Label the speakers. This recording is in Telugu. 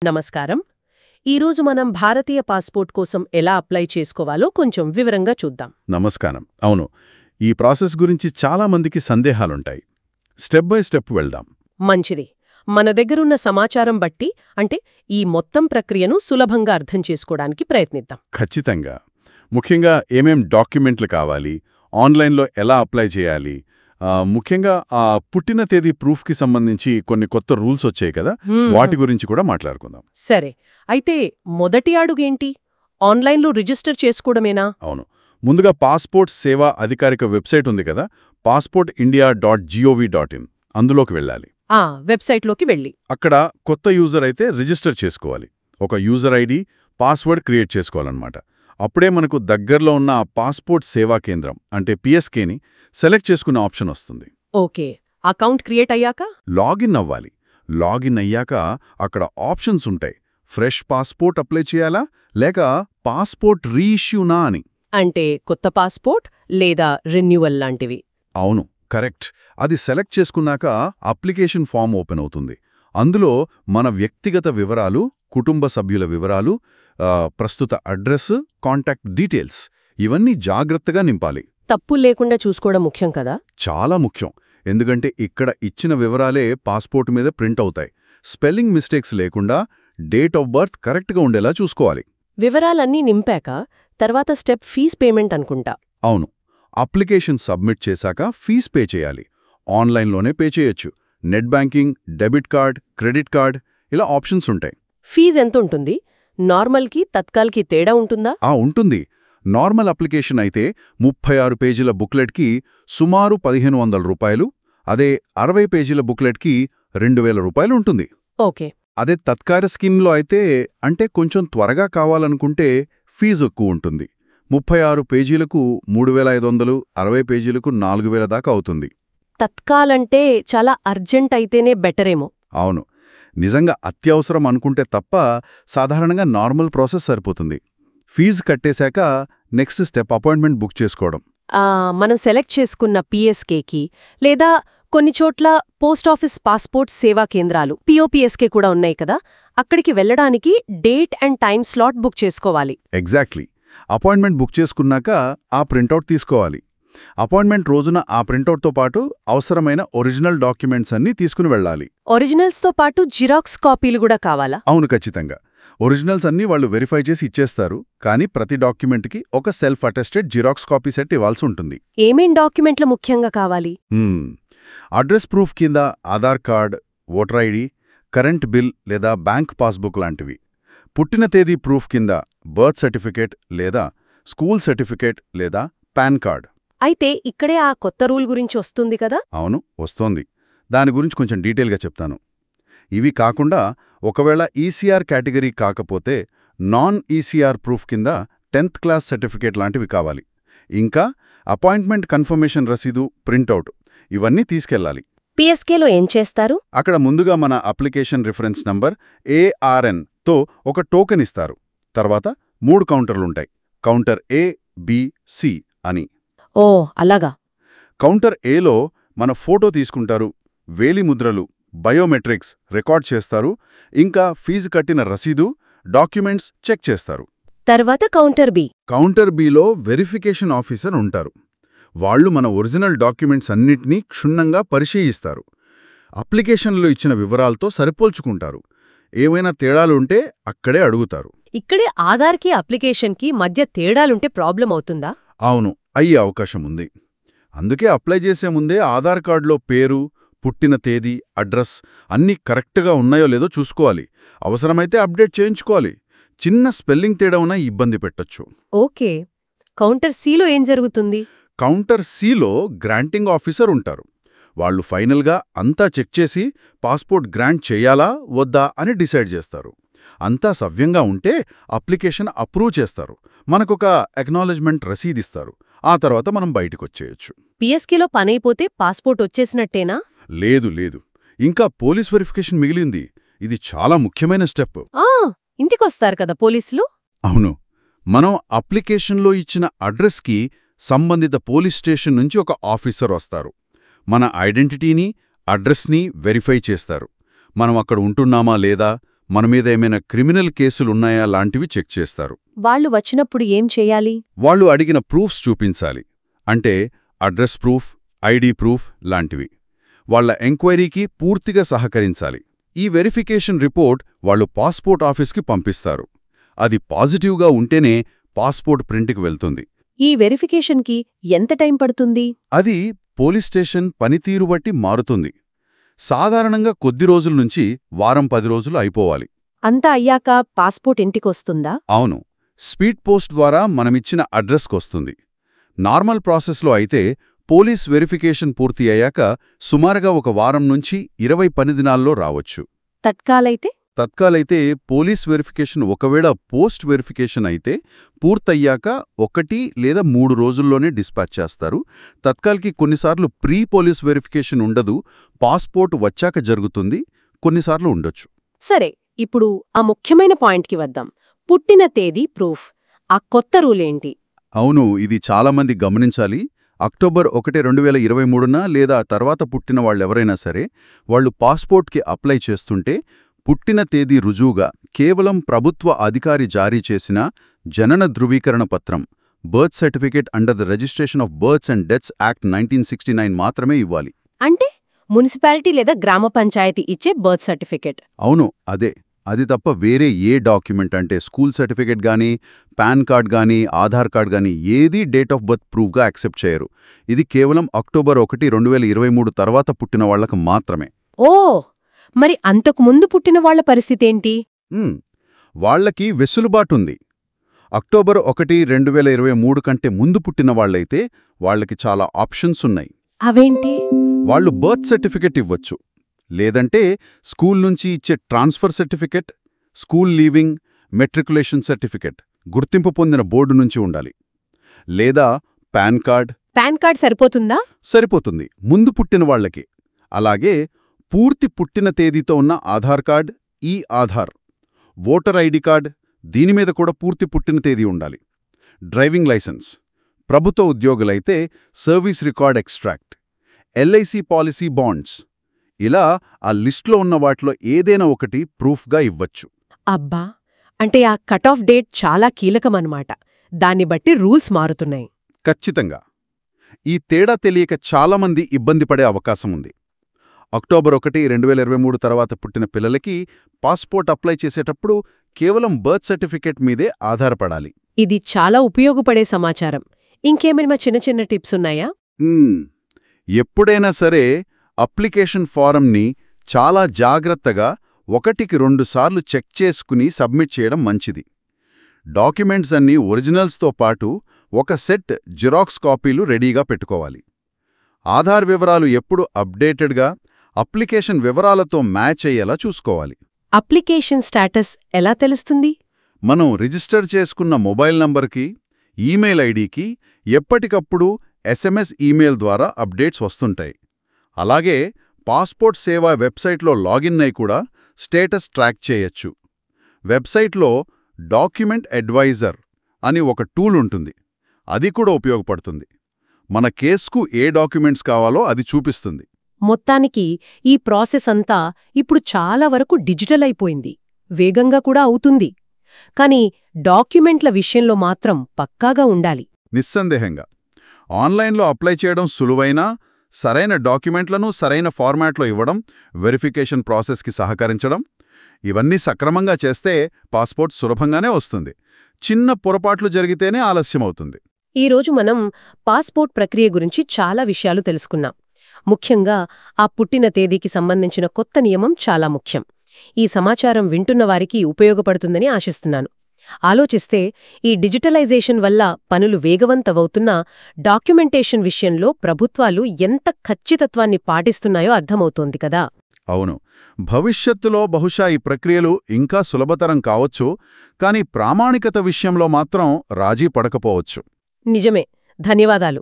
Speaker 1: నమస్కారం. ఈరోజు మనం భారతీయ పాస్పోర్ట్ కోసం ఎలా అప్లై చేసుకోవాలో కొంచెం వివరంగా చూద్దాం.
Speaker 2: నమస్కారం. అవును, ఈ ప్రాసెస్ గురించి చాలా మందికి సందేహాలుంటాయి. స్టెప్ బై స్టెప్ వెళ్దాం.
Speaker 1: మంచిది. మన దగ్గరున్న సమాచారం బట్టి అంటే ఈ మొత్తం ప్రక్రియను సులభంగా అర్థం చేసుకోవడానికి ప్రయత్నిద్దాం.
Speaker 2: ఖచ్చితంగా. ముఖ్యంగా ఏమేం డాక్యుమెంట్లు కావాలి, ఆన్లైన్లో ఎలా అప్లై చేయాలి, ముఖ్యంగా పుట్టిన తేదీ ప్రూఫ్కి సంబంధించి కొన్ని కొత్త రూల్స్ వచ్చాయి కదా, వాటి గురించి కూడా మాట్లాడుకుందాం.
Speaker 1: సరే, అయితే మొదటి అడుగేంటి? ఆన్లైన్లో రిజిస్టర్ చేసుకోవడమేనా?
Speaker 2: అవును. ముందుగా పాస్పోర్ట్ సేవా అధికారిక వెబ్సైట్ ఉంది కదా, passportindia.gov.in, అందులోకి వెళ్ళాలి.
Speaker 1: వెబ్సైట్లోకి వెళ్ళి
Speaker 2: అక్కడ కొత్త యూజర్ అయితే రిజిస్టర్ చేసుకోవాలి. ఒక యూజర్ ఐడి, పాస్వర్డ్ క్రియేట్ చేసుకోవాలన్నమాట. అప్పుడే మనకు దగ్గరలో ఉన్న పాస్పోర్ట్ సేవా కేంద్రం అంటే పిఎస్కేని సెలెక్ట్ చేసుకునే ఆప్షన్ వస్తుంది.
Speaker 1: ఓకే, అకౌంట్ క్రియేట్ అయ్యాక
Speaker 2: లాగిన్ అవ్వాలి. లాగిన్ అయ్యాక అక్కడ ఆప్షన్స్ ఉంటాయి. ఫ్రెష్ పాస్పోర్ట్ అప్లై చేయాలా లేక పాస్పోర్ట్ రీఇష్యూనా అని.
Speaker 1: అంటే కొత్త పాస్పోర్ట్ లేదా రెన్యువల్ లాంటివి.
Speaker 2: అవును, కరెక్ట్. అది సెలెక్ట్ చేసుకున్నాక అప్లికేషన్ ఫామ్ ఓపెన్ అవుతుంది. అందులో మన వ్యక్తిగత వివరాలు, కుటుంబ సభ్యుల వివరాలు, ప్రస్తుత అడ్రస్, కాంటాక్ట్ డీటెయిల్స్ ఇవన్నీ జాగ్రత్తగా నింపాలి.
Speaker 1: తప్పు లేకుండా చూసుకోవడం ముఖ్యం కదా?
Speaker 2: చాలా ముఖ్యం. ఎందుకంటే ఇక్కడ ఇచ్చిన వివరాలే పాస్పోర్ట్ మీద ప్రింట్ అవుతాయి. స్పెల్లింగ్ మిస్టేక్స్ లేకుండా డేట్ ఆఫ్ బర్త్ కరెక్ట్గా ఉండేలా చూసుకోవాలి.
Speaker 1: వివరాలన్నీ నింపాక తర్వాత స్టెప్ ఫీజ్ పేమెంట్ అనుకుంటా.
Speaker 2: అవును, అప్లికేషన్ సబ్మిట్ చేశాక ఫీజ్ పే చేయాలి. ఆన్లైన్లోనే పే చేయొచ్చు. Net banking, debit card, credit card ఇలా ఆప్షన్స్ ఉంటాయి.
Speaker 1: ఫీజ్ ఎంత ఉంటుంది? నార్మల్కి తత్కాల్కి తేడా ఉంటుందా?
Speaker 2: ఉంటుంది. నార్మల్ అప్లికేషన్ అయితే 36 పేజీల బుక్లెట్కి సుమారు 1500 రూపాయలు, అదే 60 పేజీల బుక్లెట్కి 2000 రూపాయలు ఉంటుంది.
Speaker 1: ఓకే.
Speaker 2: అదే తత్కాల స్కీమ్లో అయితే అంటే కొంచెం త్వరగా కావాలనుకుంటే ఫీజు ఎక్కువ ఉంటుంది. 36 పేజీలకు 3500, 60 పేజీలకు 4000 దాకా అవుతుంది.
Speaker 1: తత్కాలంటే చాలా అర్జెంట్ అయితేనే బెటరేమో.
Speaker 2: అవును, నిజంగా అత్యవసరం అనుకుంటే తప్ప సాధారణంగా నార్మల్ ప్రాసెస్ సరిపోతుంది. ఫీజు కట్టేశాక నెక్స్ట్ స్టెప్ అపాయింట్మెంట్ బుక్ చేసుకోవడం.
Speaker 1: మనం సెలెక్ట్ చేసుకున్న పిఎస్కేకి లేదా కొన్ని చోట్ల పోస్టాఫీస్ పాస్పోర్ట్ సేవా కేంద్రాలు పిఓపిఎస్కే కూడా ఉన్నాయి కదా, అక్కడికి వెళ్లడానికి date and time slot book చేసుకోవాలి.
Speaker 2: ఎగ్జాక్ట్లీ. అపాయింట్మెంట్ బుక్ చేసుకున్నాక ఆ ప్రింటౌట్ తీసుకోవాలి. అపాయింట్మెంట్ రోజున ఆ ప్రింటౌట్తో పాటు అవసరమైన ఒరిజినల్ డాక్యుమెంట్స్ అన్నీ తీసుకుని వెళ్ళాలి.
Speaker 1: ఒరిజినల్స్తో పాటు జిరాక్స్ కాపీలు కూడా కావాలా?
Speaker 2: అవును, ఖచ్చితంగా. ఒరిజినల్స్ అన్నీ వాళ్ళు వెరిఫై చేసి ఇచ్చేస్తారు, కానీ ప్రతి డాక్యుమెంట్కి ఒక self attested xerox copy set ఇవ్వాల్సి ఉంటుంది.
Speaker 1: ఏమేం డాక్యుమెంట్లు ముఖ్యంగా కావాలి?
Speaker 2: అడ్రస్ ప్రూఫ్ కింద Aadhaar card, voter ID, current bill లేదా బ్యాంక్ పాస్బుక్ లాంటివి. పుట్టిన తేదీ ప్రూఫ్ కింద బర్త్ సర్టిఫికేట్ లేదా స్కూల్ సర్టిఫికేట్ లేదా పాన్ కార్డ్.
Speaker 1: అయితే ఇక్కడే ఆ కొత్త రూల్ గురించి వస్తుంది కదా?
Speaker 2: అవును, వస్తోంది. దాని గురించి కొంచెం డీటెయిల్గా చెప్తాను. ఇవి కాకుండా ఒకవేళ ఈసీఆర్ కేటగిరీ కాకపోతే నాన్ ఈసీఆర్ ప్రూఫ్ కింద 10th క్లాస్ సర్టిఫికేట్ లాంటివి కావాలి. ఇంకా అపాయింట్మెంట్ కన్ఫర్మేషన్ రసీదు, ప్రింటౌట్ ఇవన్నీ తీసుకెళ్లాలి.
Speaker 1: పిఎస్కేలో ఏం చేస్తారు?
Speaker 2: అక్కడ ముందుగా మన అప్లికేషన్ రిఫరెన్స్ నంబర్ ARN తో ఒక టోకెన్ ఇస్తారు. తర్వాత 3 కౌంటర్లుంటాయి. కౌంటర్ A, B, C అని.
Speaker 1: ఓ అలాగా.
Speaker 2: కౌంటర్ ఏలో మన ఫోటో తీసుకుంటారు, వేలిముద్రలు, బయోమెట్రిక్స్ రికార్డ్ చేస్తారు, ఇంకా ఫీజు కట్టిన రసీదు, డాక్యుమెంట్స్ చెక్ చేస్తారు.
Speaker 1: తర్వాత కౌంటర్ బి.
Speaker 2: కౌంటర్ బిలో వెరిఫికేషన్ ఆఫీసర్ ఉంటారు. వాళ్లు మన ఒరిజినల్ డాక్యుమెంట్స్ అన్నిటినీ క్షుణ్ణంగా పరిశీలిస్తారు. అప్లికేషన్లో ఇచ్చిన వివరాలతో సరిపోల్చుకుంటారు. ఏవైనా తేడాలుంటే అక్కడే అడుగుతారు.
Speaker 1: ఇక్కడే ఆధార్కి అప్లికేషన్కి మధ్య తేడాలుంటే ప్రాబ్లం అవుతుందా?
Speaker 2: అవును, అయ్యే అవకాశం ఉంది. అందుకే అప్లై చేసే ముందే ఆధార్ కార్డులో పేరు, పుట్టిన తేదీ, అడ్రస్ అన్నీ కరెక్ట్గా ఉన్నాయో లేదో చూసుకోవాలి. అవసరమైతే అప్డేట్ చేయించుకోవాలి. చిన్న స్పెల్లింగ్ తేడా ఉన్నా ఇబ్బంది పెట్టొచ్చు.
Speaker 1: ఓకే. కౌంటర్ సిలో ఏం జరుగుతుంది?
Speaker 2: కౌంటర్ సిలో గ్రాంటింగ్ ఆఫీసర్ ఉంటారు. వాళ్ళు ఫైనల్గా అంతా చెక్ చేసి పాస్పోర్ట్ గ్రాంట్ చేయాలా వద్దా అని డిసైడ్ చేస్తారు. అంతా సవ్యంగా ఉంటే అప్లికేషన్ అప్రూవ్ చేస్తారు. మనకొక అక్నాలెడ్జ్మెంట్ రసీదిస్తారు. ఆ తర్వాత మనం బయటికొచ్చేయచ్చు.
Speaker 1: పిఎస్కేలో పనైపోతే పాస్పోర్ట్ వచ్చేసినట్టేనా?
Speaker 2: లేదు లేదు, ఇంకా పోలీస్ వెరిఫికేషన్ మిగిలింది. ఇది చాలా ముఖ్యమైన స్టెప్.
Speaker 1: ఇంటికొస్తారు కదా పోలీసులు?
Speaker 2: అవును, మనం అప్లికేషన్లో ఇచ్చిన అడ్రస్కి సంబంధిత పోలీస్ స్టేషన్ నుంచి ఒక ఆఫీసర్ వస్తారు. మన ఐడెంటిటీని, అడ్రస్ని వెరిఫై చేస్తారు. మనం అక్కడ ఉంటున్నామా లేదా, మన మీద ఏమైనా క్రిమినల్ కేసులున్నాయా లాంటివి చెక్ చేస్తారు.
Speaker 1: వాళ్ళు వచ్చినప్పుడు ఏం చేయాలి?
Speaker 2: వాళ్ళు అడిగిన ప్రూఫ్స్ చూపించాలి. అంటే అడ్రస్ ప్రూఫ్, ఐడి ప్రూఫ్ లాంటివి. వాళ్ళ ఎంక్వైరీకి పూర్తిగా సహకరించాలి. ఈ వెరిఫికేషన్ రిపోర్ట్ వాళ్ళు పాస్పోర్ట్ ఆఫీస్కి పంపిస్తారు. అది పాజిటివ్గా ఉంటేనే పాస్పోర్ట్ ప్రింట్కి వెళ్తుంది.
Speaker 1: ఈ వెరిఫికేషన్కి ఎంత టైం పడుతుంది?
Speaker 2: అది పోలీస్ స్టేషన్ పనితీరు బట్టి మారుతుంది. సాధారణంగా కొద్ది రోజుల నుంచి వారం 10 రోజులు అయిపోవాలి.
Speaker 1: అంతా అయ్యాక పాస్పోర్ట్ ఇంటికొస్తుందా?
Speaker 2: అవును, స్పీడ్ పోస్ట్ ద్వారా మనమిచ్చిన అడ్రస్కొస్తుంది. నార్మల్ ప్రాసెస్లో అయితే పోలీస్ వెరిఫికేషన్ పూర్తి అయ్యాక సుమారుగా 1 వారం నుంచి 20 పని దినాల్లో రావచ్చు.
Speaker 1: తత్కాలైతే?
Speaker 2: తత్కాలైతే పోలీస్ వెరిఫికేషన్ ఒకవేళ పోస్ట్ వెరిఫికేషన్ అయితే పూర్తయ్యాక 1 లేదా 3 రోజుల్లోనే డిస్పాచ్ చేస్తారు. తత్కాల్కి కొన్నిసార్లు ప్రీ పోలీస్ వెరిఫికేషన్ ఉండదు, పాస్పోర్ట్ వచ్చాక జరుగుతుంది, కొన్నిసార్లు ఉండొచ్చు.
Speaker 1: సరే, ఇప్పుడు ఆ ముఖ్యమైన పాయింట్కి వద్దాం. పుట్టిన తేదీ ప్రూఫ్. ఆ కొత్త రూలేంటి?
Speaker 2: అవును, ఇది చాలామంది గమనించాలి. అక్టోబర్ 1, 2023న లేదా తర్వాత పుట్టిన వాళ్ళెవరైనా సరే వాళ్ళు పాస్పోర్ట్కి అప్లై చేస్తుంటే పుట్టిన తేదీ రుజువుగా కేవలం ప్రభుత్వ అధికారి జారీ చేసిన జనన ధృవీకరణ పత్రం, birth certificate under the registration of births and deaths act 1969 మాత్రమే ఇవ్వాలి.
Speaker 1: అంటే మున్సిపాలిటీ లేదా గ్రామ పంచాయతీ ఇచ్చే బర్త్ సర్టిఫికేట్?
Speaker 2: అవును, అదే. అది తప్ప వేరే ఏ డాక్యుమెంట్ అంటే స్కూల్ సర్టిఫికేట్ గానీ, పాన్ కార్డ్ గానీ, ఆధార్ కార్డ్ గానీ ఏదీ డేట్ ఆఫ్ బర్త్ ప్రూఫ్గా యాక్సెప్ట్ చేయరు. ఇది కేవలం అక్టోబర్ 1, 2023 తర్వాత పుట్టిన వాళ్లకు మాత్రమే.
Speaker 1: ఓ, మరి అంతకుముందు పుట్టిన వాళ్ల పరిస్థితేంటి?
Speaker 2: వాళ్లకి వెసులుబాటుంది. అక్టోబర్ 1, 2023 కంటే ముందు పుట్టిన వాళ్లైతే వాళ్లకి చాలా ఆప్షన్స్ ఉన్నాయి.
Speaker 1: అవేంటి?
Speaker 2: వాళ్ళు బర్త్ సర్టిఫికేట్ ఇవ్వచ్చు, లేదంటే స్కూల్ నుంచి ఇచ్చే transfer certificate, school leaving, matriculation certificate గుర్తింపు పొందిన బోర్డు నుంచి ఉండాలి. లేదా పాన్ కార్డ్.
Speaker 1: పాన్ కార్డ్ సరిపోతుందా?
Speaker 2: సరిపోతుంది ముందు పుట్టిన వాళ్లకి. అలాగే పూర్తి పుట్టిన తేదీతో ఉన్న ఆధార్ కార్డ్, ఈ ఆధార్, ఓటర్ ఐడి కార్డ్, దీనిమీద కూడా పూర్తి పుట్టిన తేదీ ఉండాలి. డ్రైవింగ్ లైసెన్స్, ప్రభుత్వ ఉద్యోగులైతే service record extract, LIC policy bonds, ఇలా ఆ లిస్టులో ఉన్న వాటిలో ఏదైనా ఒకటి ప్రూఫ్గా ఇవ్వచ్చు.
Speaker 1: అబ్బా, అంటే ఆ కట్ ఆఫ్ డేట్ చాలా కీలకమన్నమాట. దాన్ని బట్టి రూల్స్ మారుతున్నాయి.
Speaker 2: ఖచ్చితంగా. ఈ తేడా తెలియక చాలామంది ఇబ్బంది పడే అవకాశం ఉంది. అక్టోబర్ 1, 2023 తర్వాత పుట్టిన పిల్లలకి పాస్పోర్ట్ అప్లై చేసేటప్పుడు కేవలం బర్త్ సర్టిఫికేట్ మీదే ఆధారపడాలి.
Speaker 1: ఇది చాలా ఉపయోగపడే సమాచారం. ఇంకేమైనా చిన్న చిన్న టిప్స్ ఉన్నాయా?
Speaker 2: ఎప్పుడైనా సరే అప్లికేషన్ ఫారంని చాలా జాగ్రత్తగా 1కి 2 సార్లు చెక్ చేసుకుని సబ్మిట్ చేయడం మంచిది. డాక్యుమెంట్స్ అన్నీ ఒరిజినల్స్తో పాటు ఒక సెట్ జిరాక్స్ కాపీలు రెడీగా పెట్టుకోవాలి. ఆధార్ వివరాలు ఎప్పుడు అప్డేటెడ్గా అప్లికేషన్ వివరాలతో మ్యాచ్ అయ్యేలా చూసుకోవాలి.
Speaker 1: అప్లికేషన్ స్టేటస్ ఎలా తెలుస్తుంది?
Speaker 2: మనం రిజిస్టర్ చేసుకున్న మొబైల్ నంబర్కి, ఈమెయిల్ ఐడికి ఎప్పటికప్పుడు SMS ఈమెయిల్ ద్వారా అప్డేట్స్ వస్తుంటాయి. అలాగే పాస్పోర్ట్ సేవా వెబ్సైట్లో లాగిన్ అయి కూడా స్టేటస్ ట్రాక్ చేయొచ్చు. వెబ్సైట్లో డాక్యుమెంట్ అడ్వైజర్ అని ఒక టూల్ ఉంటుంది, అది కూడా ఉపయోగపడుతుంది. మన కేసుకు ఏ డాక్యుమెంట్స్ కావాలో అది చూపిస్తుంది.
Speaker 1: మొత్తానికి ఈ ప్రాసెస్ అంతా ఇప్పుడు చాలా వరకు డిజిటల్ అయిపోయింది, వేగంగా కూడా అవుతుంది. కానీ డాక్యుమెంట్ల విషయంలో మాత్రం పక్కాగా ఉండాలి.
Speaker 2: నిస్సందేహంగా ఆన్లైన్లో అప్లై చేయడం సులువైనా, సరైన డాక్యుమెంట్లను సరైన ఫార్మాట్లో ఇవ్వడం, వెరిఫికేషన్ ప్రాసెస్కి సహకరించడం, ఇవన్నీ సక్రమంగా చేస్తే పాస్పోర్ట్ సులభంగానే వస్తుంది. చిన్న పొరపాట్లు జరిగితేనే ఆలస్యమవుతుంది.
Speaker 1: ఈరోజు మనం పాస్పోర్ట్ ప్రక్రియ గురించి చాలా విషయాలు తెలుసుకున్నాం. ముఖ్యంగా ఆ పుట్టిన తేదీకి సంబంధించిన కొత్త నియమం చాలా ముఖ్యం. ఈ సమాచారం వింటున్న వారికి ఉపయోగపడుతుందని ఆశిస్తున్నాను. ఆలోచిస్తే ఈ డిజిటలైజేషన్ వల్ల పనులు వేగవంతమవుతున్నా డాక్యుమెంటేషన్ విషయంలో ప్రభుత్వాలు ఎంత ఖచ్చితత్వాన్ని పాటిస్తున్నాయో అర్థమవుతోంది కదా.
Speaker 2: అవును, భవిష్యత్తులో బహుశా ఈ ప్రక్రియలు ఇంకా సులభతరం కావచ్చు, కానీ ప్రామాణికత విషయంలో మాత్రం రాజీ పడకపోవచ్చు.
Speaker 1: నిజమే. ధన్యవాదాలు.